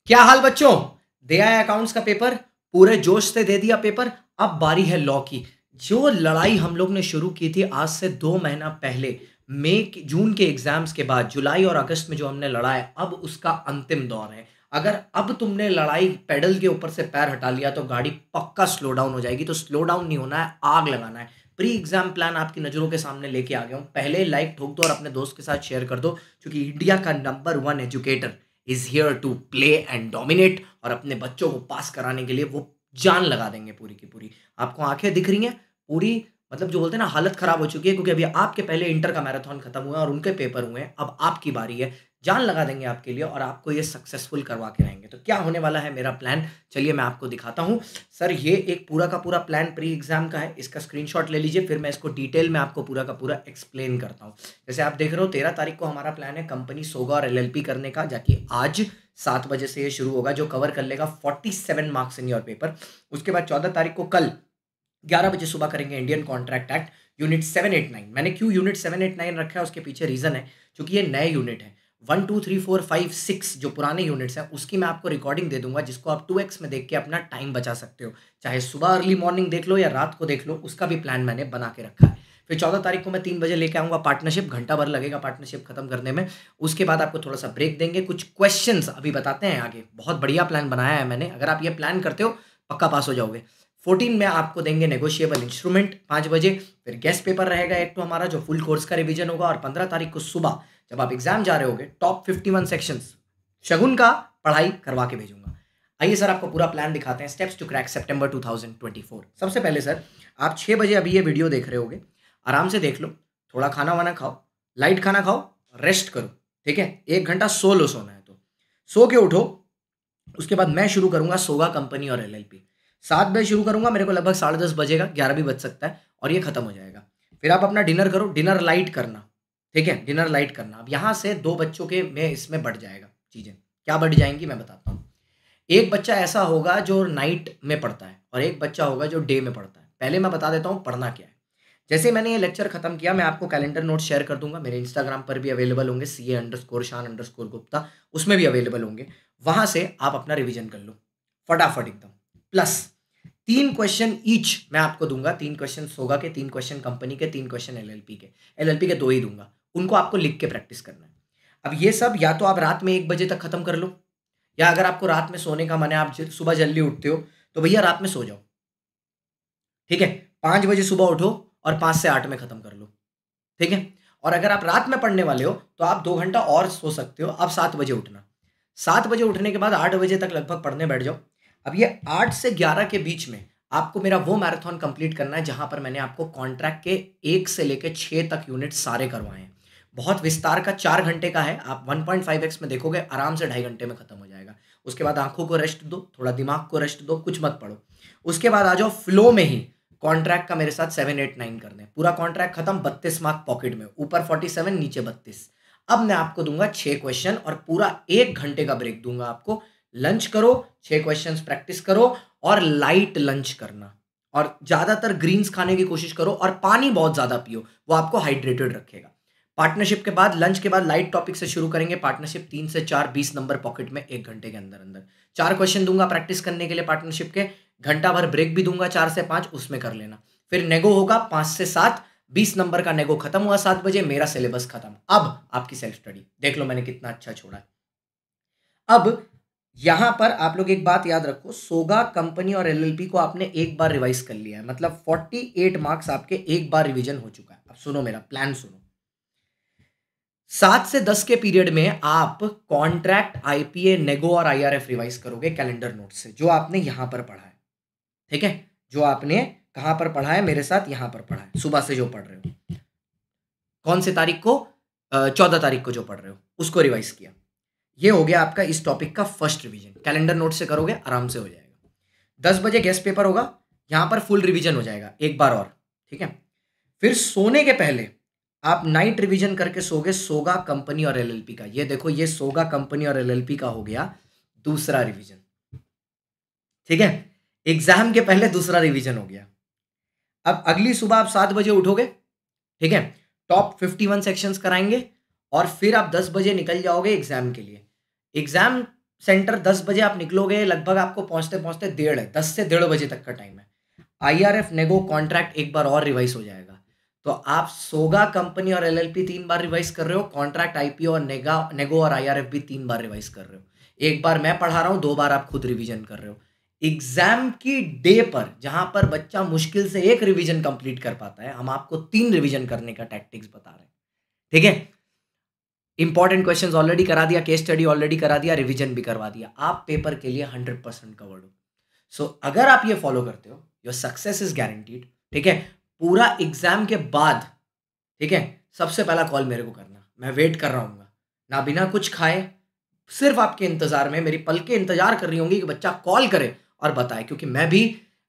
क्या हाल बच्चों। दे आया अकाउंट्स का पेपर, पूरे जोश से दे दिया पेपर। अब बारी है लॉ की। जो लड़ाई हम लोग ने शुरू की थी आज से 2 महीना पहले, जून के एग्जाम्स के बाद जुलाई और अगस्त में जो हमने लड़ा है, अब उसका अंतिम दौर है। अगर अब तुमने लड़ाई पेडल के ऊपर से पैर हटा लिया तो गाड़ी पक्का स्लो डाउन हो जाएगी। तो स्लो डाउन नहीं होना है, आग लगाना है। प्री एग्जाम प्लान आपकी नज़रों के सामने लेके आ गया हूँ। पहले लाइक ठोक दो और अपने दोस्त के साथ शेयर कर दो, क्योंकि इंडिया का number 1 educator is here to play and dominate. और अपने बच्चों को पास कराने के लिए वो जान लगा देंगे पूरी की पूरी। आपको आंखें दिख रही हैं पूरी, मतलब जो बोलते हैं ना, हालत खराब हो चुकी है, क्योंकि अभी आपके पहले इंटर का मैराथन खत्म हुआ है और उनके पेपर हुए हैं। अब आपकी बारी है। जान लगा देंगे आपके लिए और आपको ये सक्सेसफुल करवा के रहेंगे। तो क्या होने वाला है मेरा प्लान, चलिए मैं आपको दिखाता हूँ। सर, ये एक पूरा का पूरा प्लान प्री एग्जाम का है। इसका स्क्रीनशॉट ले लीजिए, फिर मैं इसको डिटेल में आपको पूरा का पूरा एक्सप्लेन करता हूँ। जैसे आप देख रहे हो, 13 तारीख को हमारा प्लान है कंपनी सोगा और एलएलपी करने का, जाकि आज 7 बजे से ये शुरू होगा, जो कवर कर लेगा 47 मार्क्स इन योर पेपर। उसके बाद 14 तारीख को कल 11 बजे सुबह करेंगे इंडियन कॉन्ट्रैक्ट एक्ट यूनिट 789। मैंने क्यों यूनिट 789 रखा है, उसके पीछे रीजन है, क्योंकि ये नए यूनिट है। 1 2 3 4 5 6 जो पुराने यूनिट्स हैं, उसकी मैं आपको रिकॉर्डिंग दे दूंगा, जिसको आप 2x में देख के अपना टाइम बचा सकते हो। चाहे सुबह अर्ली मॉर्निंग देख लो या रात को देख लो, उसका भी प्लान मैंने बना के रखा है। फिर 14 तारीख को मैं 3 बजे लेके आऊंगा पार्टनरशिप। घंटा भर लगेगा पार्टनरशिप खत्म करने में। उसके बाद आपको थोड़ा सा ब्रेक देंगे, कुछ क्वेश्चंस अभी बताते हैं आगे। बहुत बढ़िया प्लान बनाया है मैंने, अगर आप ये प्लान करते हो पक्का पास हो जाओगे। 14 में आपको देंगे नेगोशिएबल इंस्ट्रूमेंट 5 बजे। फिर गेस्ट पेपर रहेगा एक तो हमारा, जो फुल कोर्स का रिवीजन होगा। और 15 तारीख को सुबह जब आप एग्जाम जा रहे होगे, टॉप 51 सेक्शंस शगुन का पढ़ाई करवा के भेजूंगा। आइए सर, आपको पूरा प्लान दिखाते हैं। स्टेप्स टू क्रैक सितंबर 2024। सबसे पहले सर, आप 6 बजे अभी ये वीडियो देख रहे होगे, आराम से देख लो, थोड़ा खाना वाना खाओ, लाइट खाना खाओ, रेस्ट करो, ठीक है। 1 घंटा सो लो, सोना है तो सो के उठो। उसके बाद मैं शुरू करूंगा सोगा कंपनी और एलएलपी। 7 बजे शुरू करूंगा, मेरे को लगभग 10:30 बजेगा, 11 भी बज सकता है, और ये खत्म हो जाएगा। फिर आप अपना डिनर करो, डिनर लाइट करना, ठीक है, डिनर लाइट करना। अब यहाँ से 2 बच्चों के में इसमें बढ़ जाएगा चीज़ें। क्या बढ़ जाएंगी मैं बताता हूँ। एक बच्चा ऐसा होगा जो नाइट में पढ़ता है और एक बच्चा होगा जो डे में पढ़ता है। पहले मैं बता देता हूँ पढ़ना क्या है। जैसे मैंने ये लेक्चर खत्म किया, मैं आपको कैलेंडर नोट शेयर कर दूंगा, मेरे इंस्टाग्राम पर भी अवेलेबल होंगे, CA_शान_गुप्ता, उसमें भी अवेलेबल होंगे। वहां से आप अपना रिवीजन कर लो फटाफट एकदम। प्लस 3 क्वेश्चन ईच मैं आपको दूंगा, 3 क्वेश्चन सोगा के, 3 क्वेश्चन कंपनी के, 3 क्वेश्चन एलएलपी के। एलएलपी के 2 ही दूंगा, उनको आपको लिख के प्रैक्टिस करना है। अब ये सब या तो आप रात में 1 बजे तक खत्म कर लो, या अगर आपको रात में सोने का मन है, आप सुबह जल्दी उठते हो, तो भैया रात में सो जाओ, ठीक है। 5 बजे सुबह उठो और 5 से 8 में खत्म कर लो, ठीक है। और अगर आप रात में पढ़ने वाले हो तो आप 2 घंटा और सो सकते हो। आप 7 बजे उठना, 7 बजे उठने के बाद 8 बजे तक लगभग पढ़ने बैठ जाओ। अब ये 8 से 11 के बीच में आपको मेरा वो मैराथन कंप्लीट करना है, जहां पर मैंने आपको कॉन्ट्रैक्ट के 1 से लेकर 6 तक यूनिट सारे करवाए हैं। बहुत विस्तार का, 4 घंटे का है। आप 1.5x में देखोगे, आराम से 2.5 घंटे में खत्म हो जाएगा। उसके बाद आंखों को रेस्ट दो, थोड़ा दिमाग को रेस्ट दो, कुछ मत पढ़ो। उसके बाद आ जाओ फ्लो में ही कॉन्ट्रैक्ट का मेरे साथ 7 8 9 कर दें। पूरा कॉन्ट्रैक्ट खत्म, 32 मार्क पॉकेट में, ऊपर 47 नीचे 32। अब मैं आपको दूंगा 6 क्वेश्चन और पूरा 1 घंटे का ब्रेक दूंगा आपको। लंच करो, 6 क्वेश्चंस प्रैक्टिस करो, और लाइट लंच करना, और ज्यादातर ग्रीन्स खाने की कोशिश करो, और पानी बहुत ज्यादा पियो, वो आपको हाइड्रेटेड रखेगा। पार्टनरशिप के बाद, लंच के बाद लाइट टॉपिक से शुरू करेंगे। पार्टनरशिप 3 से 4 20 नंबर पॉकेट में 1 घंटे के अंदर अंदर। 4 क्वेश्चन दूंगा प्रैक्टिस करने के लिए पार्टनरशिप के, घंटा भर ब्रेक भी दूंगा 4 से 5, उसमें कर लेना। फिर नेगो होगा 5 से 7, 20 नंबर का नेगो खत्म हुआ 7 बजे, मेरा सिलेबस खत्म। अब आपकी सेल्फ स्टडी देख लो मैंने कितना अच्छा छोड़ा है। अब यहां पर आप लोग एक बात याद रखो, सोगा कंपनी और एलएलपी को आपने एक बार रिवाइज कर लिया है, मतलब 48 मार्क्स आपके एक बार रिवीजन हो चुका है। अब सुनो मेरा प्लान, सुनो। 7 से 10 के पीरियड में आप कॉन्ट्रैक्ट, आईपीए, नेगो और आईआरएफ रिवाइज करोगे कैलेंडर नोट से, जो आपने यहां पर पढ़ा है, ठीक है। जो आपने कहां पर पढ़ा है, मेरे साथ यहां पर पढ़ा है, सुबह से जो पढ़ रहे हो। कौन से तारीख को? 14 तारीख को जो पढ़ रहे हो उसको रिवाइज किया। ये हो गया आपका इस टॉपिक का फर्स्ट रिवीजन। कैलेंडर नोट से करोगे, आराम से हो जाएगा। 10 बजे गेस्ट पेपर होगा, यहां पर फुल रिवीजन हो जाएगा एक बार और, ठीक है। फिर सोने के पहले आप नाइट रिवीजन करके सोगे सोगा कंपनी और एलएलपी का। ये देखो, ये सोगा कंपनी और एलएलपी का हो गया दूसरा रिवीजन, ठीक है। एग्जाम के पहले दूसरा रिवीजन हो गया। अब अगली सुबह आप 7 बजे उठोगे, ठीक है। टॉप 51 सेक्शंस कराएंगे, और फिर आप 10 बजे निकल जाओगे एग्जाम के लिए। एग्जाम सेंटर 10 बजे आप निकलोगे, लगभग आपको पहुँचते-पहुँचते 10 से 1:30 बजे तक का टाइम है। आईआरएफ नेगो कॉन्ट्रैक्ट एक बार और रिवाइज़ हो जाएगा। तो आप सोगा कंपनी और एलएलपी 3 बार रिवाइज़ कर रहे हो, कॉन्ट्रैक्ट आईपीओ और नेगो और आईआरएफ भी 3 बार रिवाइज़ कर रहे हो। एक बार मैं पढ़ा रहा हूँ, 2 बार आप खुद रिवीजन कर रहे हो। एग्ज़ाम की डे पर जहाँ पर बच्चा मुश्किल से 1 रिवीजन कंप्लीट कर पाता है, हम आपको 3 रिवीजन करने का टैक्टिक्स बता रहे हैं। ठीक है? इंपॉर्टेंट क्वेश्चंस ऑलरेडी करा दिया, केस स्टडी ऑलरेडी करा दिया, रिवीजन भी करवा दिया। आप पेपर के लिए 100% कवर्ड हो। सो अगर आप ये फॉलो करते हो, योर सक्सेस इज गारंटीड। ठीक है? पूरा एग्जाम के बाद, ठीक है, सबसे पहला कॉल मेरे को करना, मैं वेट कर रहा हूँ ना, बिना कुछ खाए, सिर्फ आपके इंतजार में, मेरी पलकें इंतजार कर रही होंगी कि बच्चा कॉल करे और बताए, क्योंकि मैं भी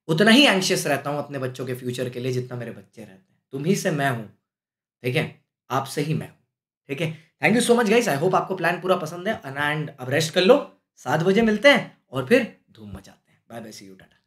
उतना ही एंशियस रहता हूँ अपने बच्चों के फ्यूचर के लिए जितना मेरे बच्चे रहते हैं। तुम ही से मैं हूँ, ठीक है? आपसे ही मैं हूँ, ठीक है? Thank you so much guys, I hope आपको प्लान पूरा पसंद है। एंड अब रेस्ट कर लो, 7 बजे मिलते हैं और फिर धूम मचाते हैं। Bye bye, see you, Tata.